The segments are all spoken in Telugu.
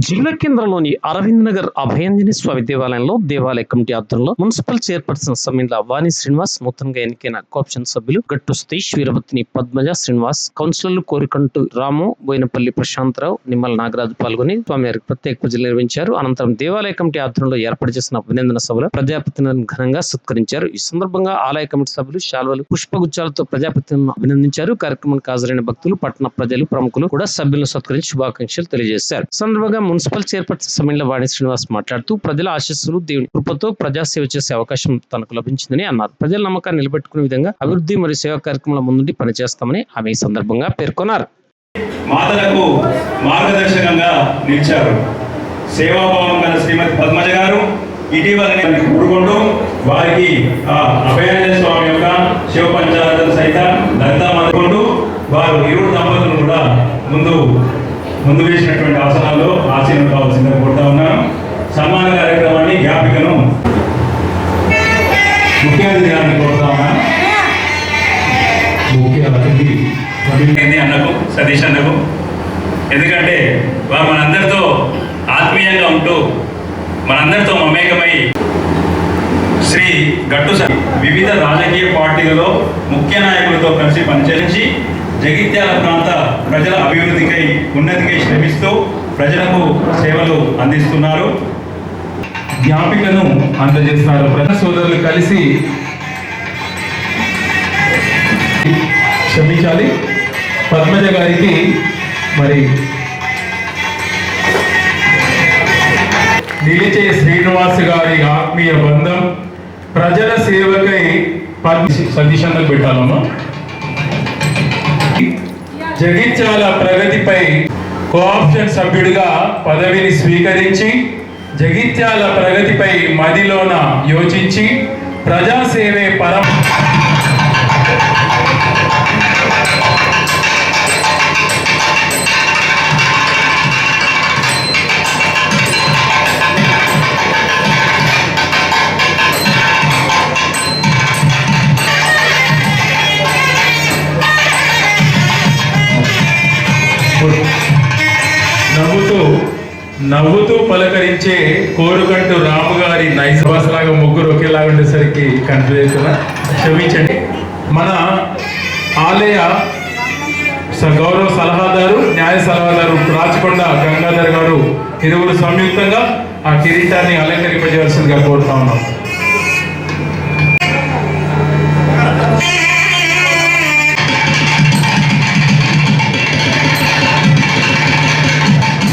జిల్లా కేంద్రంలోని అరవింద్ నగర్ అభయాంజనేయ స్వామి దేవాలయంలో దేవాలయ కమిటీ ఆధ్వర్యంలో మున్సిపల్ చైర్పర్సన్ సమ్మిల వాణి శ్రీనివాస్, నూతనంగా ఎన్నికైన కోఆప్షన్ సభ్యులు గట్టు సతీష్, వీరభద్ని పద్మజ శ్రీనివాస్, కౌన్సిలర్లు కోరికంటు రాము, బోయినపల్లి ప్రశాంతరావు, నిమ్మల నాగరాజు పాల్గొని స్వామివారికి ప్రత్యేక పూజలు నిర్వహించారు. అనంతరం దేవాలయ కమిటీ ఆధ్వర్యంలో ఏర్పాటు చేసిన అభినందన సభలో ప్రజాప్రతినిధులను ఘనంగా సత్కరించారు. ఈ సందర్భంగా ఆలయ కమిటీ సభ్యులు శాల్వలు, పుష్పగుచ్చాలతో ప్రజాప్రతినిధులను అభినందించారు. కార్యక్రమానికి హాజరైన భక్తులు, పట్టణ ప్రజలు, ప్రముఖులు కూడా సభ్యులను సత్కరించి శుభాకాంక్షలు తెలియజేశారు. సందర్భంగా మున్సిపల్ చైర్పర్సన్ సమ్మిల వాణి శ్రీనివాస్ మాట్లాడుతూ ప్రజల ఆశీస్సులు, దేవుని కృపతో ప్రజాసేవ చేసే అవకాశం తనకు లభించిందని అన్నారు. ప్రజల నమ్మకాన్ని నిలబెట్టుకునే విధంగా అభివృద్ధి మరియు సేవా కార్యక్రమాల ముందుండి పనిచేస్తామని ఆమె ఈ సందర్భంగా పేర్కొన్నారు. మాతలకు మార్గదర్శకంగా నిలిచారు. సేవాభావం గల శ్రీమతి పద్మజ గారు ఇటీవల కోరుకుంటూ వారికి అభయాంజనేయ స్వామి యొక్క శివ పంచారాధన సహిత దత్తామనుకుంటూ వారు ఇరువురు దంపతులు కూడా ముందు వేసినటువంటి ఆసనాల్లో ఆశీర్వాదం కావాల్సిందని కోరుతా ఉన్నాను. సన్మాన కార్యక్రమాన్ని జ్ఞాపికను ముఖ్య అతిథి గారిని కోరుతా ఉన్నాను. ముఖ్య అతిథి అన్నకు, సతీష్ అన్నకు, ఎందుకంటే వారు మనందరితో ఆత్మీయంగా ఉంటూ మనందరితో మమేకమై శ్రీ గట్టు వివిధ రాజకీయ పార్టీలలో ముఖ్య నాయకులతో కలిసి పనిచేసి జగిత్యాల ప్రాంత ప్రజల అభివృద్ధికై, ఉన్నతికై శ్రమిస్తూ ప్రజలకు సేవలు అందిస్తున్నారు. జ్ఞాపికను అందజేస్తున్నారు. ప్రజా సోదరులు కలిసి క్షమించాలి. పద్మజ గారికి మరి నిలిచే శ్రీనివాస్ గారి ఆత్మీయ బంధం, ప్రజల సేవకై సతీష్ అన్నకు పెట్టాలమ్మా. జగిత్యాల ప్రగతిపై కోఆప్షన్ సభ్యుడిగా పదవిని స్వీకరించి జగిత్యాల ప్రగతిపై మదిలోన యోచించి ప్రజాసేవే పరం నవ్వుతూ పలకరించే కోరుకంటూ రాము గారి నైజవాసలాగా ముగ్గురు ఒకేలాగా ఉండేసరికి కన్ఫ్యూజ్ అవుతున్నా, క్షమించండి. మన ఆలయ గౌరవ సలహాదారు, న్యాయ సలహాదారు రాచకొండ గంగాధర్ గారు ఇరువురు సంయుక్తంగా ఆ కిరీటాన్ని అలంకరింపజేయాల్సిందిగా కోరుతా ఉన్నాం.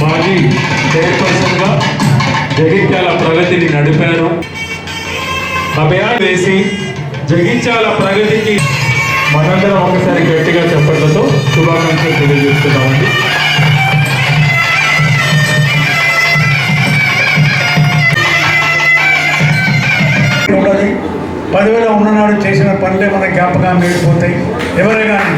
మాజీ చైర్పర్సన్గా జగిత్యాల ప్రగతిని నడిపారు. అభయాన్ని వేసి జగిత్యాల ప్రగతికి మనందరం ఒకసారి గట్టిగా చెప్పట్లతో శుభాకాంక్షలు తెలియజేస్తున్నామండి. ఉన్నది 10,000 ఉన్ననాడు చేసిన పనులే మన జ్ఞాపకాన్ని మిగిలిపోతాయి. ఎవరే కానీ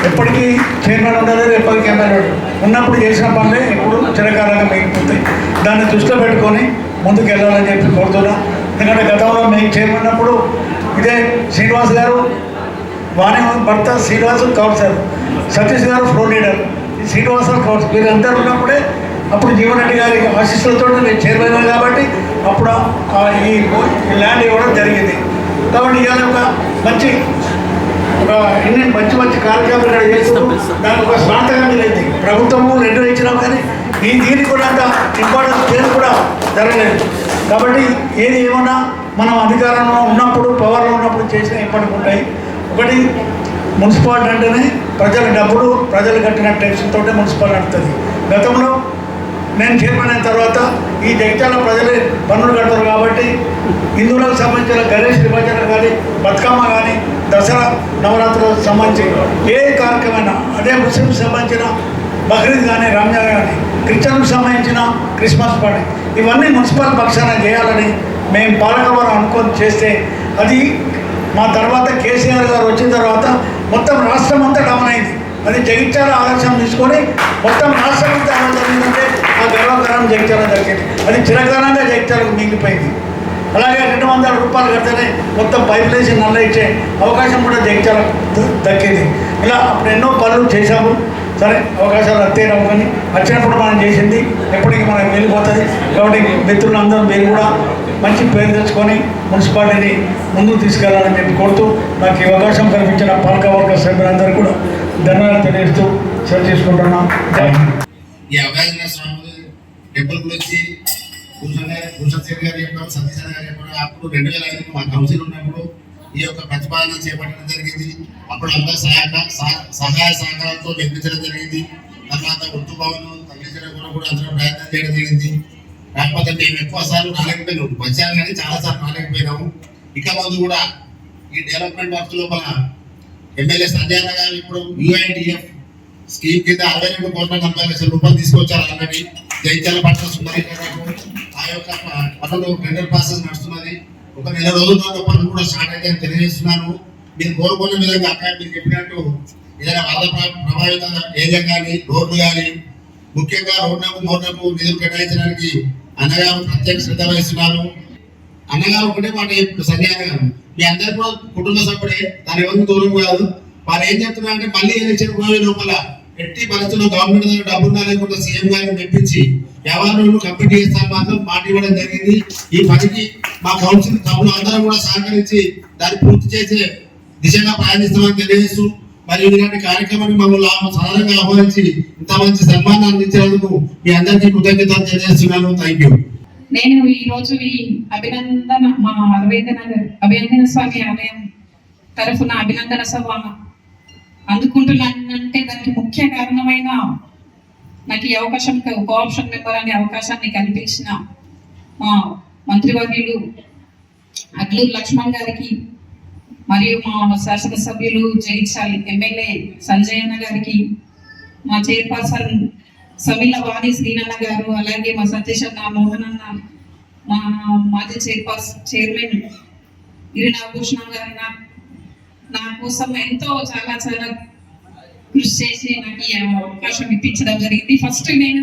ఎప్పటికీ చైర్మన్ ఉండలేదు, ఎప్పటికీ ఎమ్మెల్యే ఉన్నప్పుడు చేసిన పనులే ఎప్పుడు చిరకాలంగా మిగిలిపోతాయి. దాన్ని దృష్టిలో పెట్టుకొని ముందుకు వెళ్ళాలని చెప్పి కోరుతున్నా. ఎందుకంటే గతంలో మేము చైర్మన్ ఉన్నప్పుడు ఇదే శ్రీనివాస్ గారు, వాణి భర్త శ్రీనివాస్ కౌన్సిలర్, సతీష్ గారు ఫ్లోర్ లీడర్, శ్రీనివాస్ కౌన్సిలర్, వీరందరూ ఉన్నప్పుడే అప్పుడు జీవన్ రెడ్డి గారి ఆశీస్సులతో నేను చైర్మన్ కాబట్టి అప్పుడు ఈ ల్యాండ్ ఇవ్వడం జరిగింది. కాబట్టి ఇవాళ ఒక మంచి మంచి కార్యక్రమాలు చేస్తూ దానికి ఒక స్వార్థంగా మిగిలింది. ప్రభుత్వము రెండు ఇచ్చినా కానీ దీనికి కూడా అంత ఇంపార్టెన్స్ దేని కూడా జరగలేదు. కాబట్టి ఏది ఏమన్నా మనం అధికారంలో ఉన్నప్పుడు, పవర్లో ఉన్నప్పుడు చేసిన ఇప్పటికి ఉంటాయి. ఒకటి మున్సిపాలిటీ అంటేనే ప్రజల డబ్బులు, ప్రజలు కట్టిన ట్యాక్స్ తోటే మున్సిపాలిటీ నడుస్తుంది. గతంలో నేను చైర్మన్ అయిన తర్వాత ఈ జగిత్యాల ప్రజలే పన్నులు కడతారు కాబట్టి హిందువులకు సంబంధించిన గణేష్ నిమజ్జనం కానీ, బతుకమ్మ కానీ, దసరా నవరాత్రులకు సంబంధించి ఏ కార్యక్రమమైనా, అదే ముస్లింకి సంబంధించిన బక్రీద్ కానీ, రంజాన్ కానీ, క్రిస్టియన్కి సంబంధించిన క్రిస్మస్ పండుగ, ఇవన్నీ మున్సిపల్ పక్షాన చేయాలని మేము పాలకవర్గం అనుకొని చేస్తే అది మా తర్వాత కేసీఆర్ గారు వచ్చిన తర్వాత మొత్తం రాష్ట్రం అంతా డౌన్ అయింది. అది జగిత్యాల ఆదర్శం తీసుకొని మొత్తం రాష్ట్రం అంతా అమలు జరిగిందంటే ఆ గర్వకారం జగిత్యాల జరిగింది. అది చిరకాలంగా జగిత్యాలకు మిగిలిపోయింది. అలాగే 200 రూపాయలు కడితేనే మొత్తం పైప్ వేసి నల్ల ఇచ్చే అవకాశం కూడా జగిత్యాలకు దక్కింది. ఇలా అప్పుడు ఎన్నో పనులు చేశాము. సరే అవకాశాలు అత్తేరావు కానీ వచ్చినప్పుడు మనం చేసింది ఎప్పటికీ మనకు వెళ్ళిపోతుంది. కాబట్టి మిత్రులందరూ మీరు కూడా మంచి పేరు తెచ్చుకొని మున్సిపాలిటీని ముందుకు తీసుకెళ్లాలని చెప్పి కోరుతూ నాకు ఈ అవకాశం కల్పించిన పాలకవర్గ సభ్యులందరూ కూడా ధన్యవాదాలు తెలియజేస్తూ సెలవు తీసుకుంటున్నాం. ఈ అభయాంజనేయ స్వామి టెంపుల్ గురించి భూషణ్ శెట్టి గారు చెప్పారు, సతీష్ గారు చెప్పారు. అప్పుడు 2005 మా కౌన్సిల్ ఉన్నప్పుడు ఈ యొక్క ప్రతిపాదన చేపట్టడం జరిగింది. అప్పుడు అందరూ సహాయ సహకారాలతో నిర్మించడం జరిగింది. తర్వాత ఉర్దూ భవన్ తగ్గించడం కూడా అందరూ ప్రయత్నం చేయడం జరిగింది. కాకపోతే మేము ఎక్కువ సార్లు రాలేకపోయినాము, వచ్చాము కానీ చాలా సార్లు రాలేకపోయినాము. ఇక ముందు కూడా ఈ డెవలప్మెంట్ వర్క్ లోపల ఎమ్మెల్యే సంజయ్ గారు ఇప్పుడు UIDF స్కీమ్ కింద 62,40,00,000 రూపాయలు తీసుకొచ్చారు. ఆల్రెడీ జైత్యాల పట్ల సుందరీకరణకు ఆ యొక్క పనులు టెండర్ ప్రాసెస్ నడుస్తున్నది. ఒక నెల రోజుల్లో పనులు కూడా స్టార్ట్ అయితే తెలియజేస్తున్నాను. మీరు కోరుకున్న విధంగా అక్కడ మీరు చెప్పినట్టు ఏదైనా వరద ప్రభావిత ఏరియా కానీ రోడ్లు కానీ ముఖ్యంగా రోడ్లకు నిధులు కేటాయించడానికి అన్నగారు ప్రత్యేక శ్రద్ధ వహిస్తున్నారు. అన్నగారు ఒకటే మాట ఇప్పుడు సంజయ్ గారు మీ అందరు కూడా కుటుంబ సభ్యుడే, దాని ఎవరికి దూరం కాదు. వారు ఏం చెప్తున్నారు అంటే మళ్ళీ ఎలక్షన్ పోయే లోపల ఎట్టి పరిస్థితుల్లో గవర్నమెంట్ దగ్గర డబ్బున్నా లేకుండా సీఎం గారిని మెప్పించి వ్యవహారాలు కంప్లీట్ చేస్తాను మాత్రం మాట ఇవ్వడం జరిగింది. ఈ పనికి మా కౌన్సిల్ సభ్యులు అందరూ కూడా సహకరించి దాన్ని పూర్తి చేసే దిశగా ప్రయాణిస్తామని తెలియజేస్తూ మరియు ఇలాంటి కార్యక్రమాన్ని మమ్మల్ని సాధారణంగా ఆహ్వానించి ఇంత మంచి సన్మానం అందించినందుకు మీ అందరికీ కృతజ్ఞతలు తెలియజేస్తున్నాను. Thank you. నేను ఈ రోజు ఈ అభినందన మా అభినందన స్వామి ఆలయం తరఫున అభినందన సభ అందుకుంటున్నానంటే దానికి ముఖ్య కారణమైన నాకు ఈ అవకాశం కోఆప్షన్ మెంబర్ అనే అవకాశాన్ని కల్పించిన మా మంత్రివర్యులు అడ్లూరు లక్ష్మణ్ గారికి మరియు మా శాసనసభ్యులు జగిత్యాల ఎమ్మెల్యే సంజయ్ అన్న గారికి, మా చైర్పర్సన్ సమిల్ల వాణి శ్రీనన్న గారు, అలాగే మా సతీష్ అన్న, మోహన్ అన్న, మా మాజీ చైర్మన్ గిరినాభూషణ గారు నా కోసం ఎంతో చాలా కృషి చేసి నాకు ఈ అవకాశం ఇప్పించడం జరిగింది. ఫస్ట్ నేను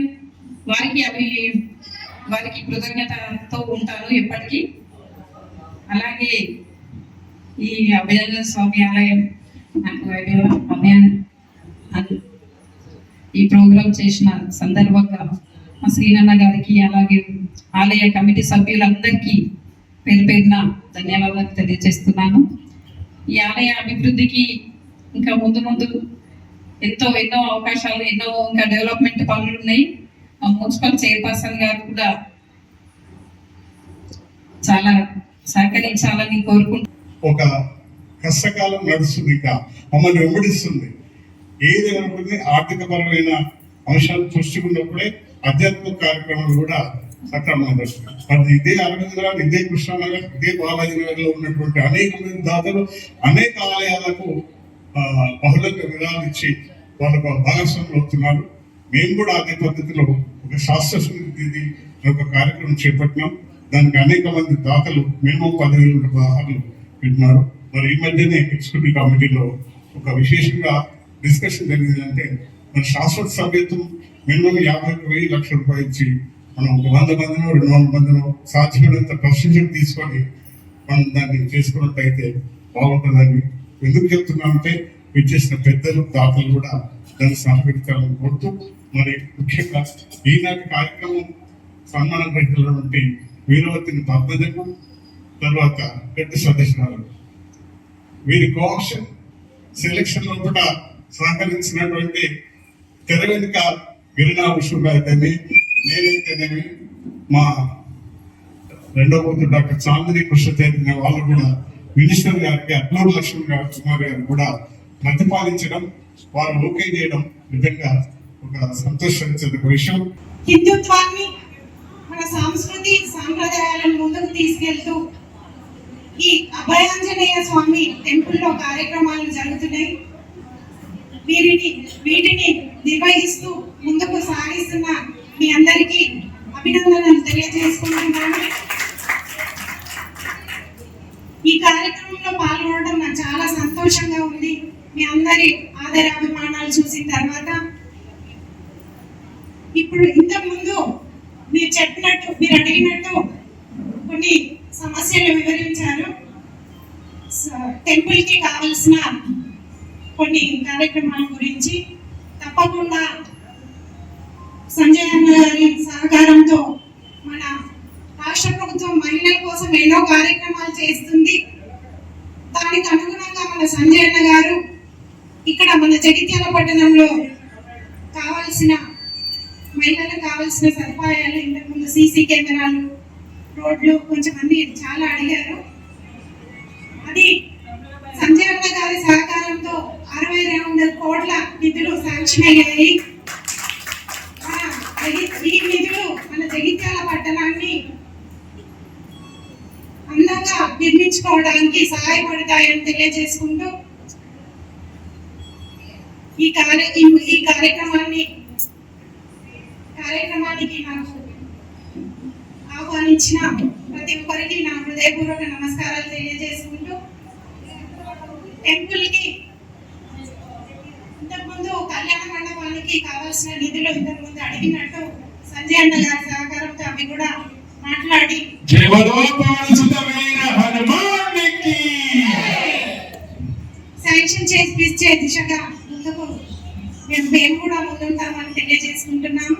వారికి కృతజ్ఞతతో ఉంటాను ఎప్పటికీ. అలాగే ఈ అభయాంజనేయ స్వామి ఆలయం నాకు ఈ ప్రోగ్రాం చేసిన సందర్భంగా మా శ్రీనన్న గారికి అలాగే ఆలయ కమిటీ సభ్యులందరికీ పేరు పేరున ధన్యవాదాలు తెలియజేస్తున్నాను. ఈ ఆలయ అభివృద్ధికి ఇంకా ముందు ఎన్నో అవకాశాలు, ఎన్నో ఇంకా డెవలప్మెంట్ పనులు ఉన్నాయి. మా మున్సిపల్ చైర్పర్సన్ గారు కూడా చాలా సహకరించాలని కోరుకుంటున్నాను. ఒక కష్టకాలం నడుస్తుంది, ఇంకా మమ్మల్ని వెంబడిస్తుంది. ఏది అనుకుంటే ఆర్థిక పరమైన అంశాలు చూసుకున్నప్పుడే ఆధ్యాత్మిక కార్యక్రమాలు కూడా సక్రమంగా నడుస్తున్నాయి. మరి ఇదే అరవిందరావు, ఇదే కృష్ణానగర్, ఇదే బాలాజీ నగర్ లో ఉన్నటువంటి అనేక మంది దాతలు అనేక ఆలయాలకు బహుళంగా విరాళాలు ఇచ్చి వాళ్ళకు భాగస్వాములు అవుతున్నారు. మేము కూడా అదే పద్ధతిలో ఒక శాస్త్ర స్మృతి ఒక కార్యక్రమం చేపట్టినాం. దానికి అనేక మంది దాతలు మినిమం 10,000 పదహారులు పెట్టినారు. మరి ఈ మధ్యనే ఎగ్జిక్యూటివ్ కమిటీలో ఒక విశేషంగా డిస్కషన్ జరిగిందంటే మన శాశ్వత సభ్యత్వం మినిమం 50,000 లక్షల రూపాయలు ఇచ్చి మనం 100 మందినో 200 మందినో సాధ్యమైనంత ప్రొసీజర్ తీసుకొని మనం దాన్ని చేసుకున్నట్టయితే బాగుంటుందని ఎందుకు చెప్తున్నామంటే విచ్చేసిన పెద్దలు దాతలు కూడా దాన్ని సహకరించాలని కోరుతూ, మరి ముఖ్యంగా ఈనాటి కార్యక్రమం సన్మానం గ్రహించినటువంటి వీరవతిని పద్మజకు, తర్వాత గట్టి సదస్సులు వీరి కోఆప్షన్ సెలక్షన్ లో కూడా సహకరించినటువంటి తెర వెనుక గిరినాభూషణ్ గారితేనే, నేనైతేనేమి, మా రెండో కూతురు డాక్టర్ చాందిని కృష్ణ చైతన్య వాళ్ళు కూడా మినిస్టర్ గారికి అడ్లూరు లక్ష్మణ్ గారు కుమార్ గారు కూడా ప్రతిపాదించడం, వారు ఓకే చేయడం నిజంగా ఒక సంతోషించే విషయం. హిందుత్వాన్ని, మన సంస్కృతి సాంప్రదాయాలను ముందుకు తీసుకెళ్తూ ఈ అభయాంజనేయ స్వామి టెంపుల్లో కార్యక్రమాలు జరుగుతున్నాయి. వీటిని నిర్వహిస్తూ ముందుకు సాగిస్తున్న మీ అందరికీ అభినందనలు తెలియజేసుకుంటున్నాను. ఈ కార్యక్రమంలో పాల్గొనడం నాకు చాలా సంతోషంగా ఉంది. మీ అందరి ఆదరాభిమానాలు చూసిన తర్వాత ఇప్పుడు ఇంతకుముందు మీరు చెప్పినట్టు, మీరు అడిగినట్టు కొన్ని సమస్యలు వివరించారు. టెంపుల్ కి కావలసిన కొన్ని కార్యక్రమాల గురించి తప్పకుండా సంజయ్ అన్న గారి సహకారంతో మన రాష్ట్ర ప్రభుత్వం మహిళల కోసం ఎన్నో కార్యక్రమాలు చేస్తుంది. దానికి అనుగుణంగా మన సంజయ్ అన్న గారు ఇక్కడ మన జగిత్యాల పట్టణంలో కావాల్సిన మహిళలకు కావాల్సిన సదుపాయాలు, ఇంతకుముందు సీసీ కెమెరాలు, రోడ్లు కొంచెం అన్ని చాలా అడిగారు. అది సంజయ్ అన్న గారి సహకారంతో 62 కోట్ల నిధులు శాంక్షన్ అయ్యాయి. ఈ నిధులు మన జగిత్యాల పట్టణాన్ని అందంగా నిర్మించుకోవడానికి సహాయపడతాయని తెలియజేసుకుంటూ ఈ కార్యక్రమానికి నాకు ఆహ్వానించిన ప్రతి ఒక్కరికి నా హృదయపూర్వక నమస్కారాలు తెలియజేసుకుంటూ టెంపుల్కి ఇంతకుముందు కళ్యాణ మండపానికి కావాల్సిన నిధులు ఇంతకుముందు అడిగినట్టు సంజయ్ అన్న గారి సహకారంతో అవి కూడా మాట్లాడి శాంక్షన్ చేసి దిశగా ముందుకు మేము కూడా ముందుంటామని తెలియజేసుకుంటున్నాము.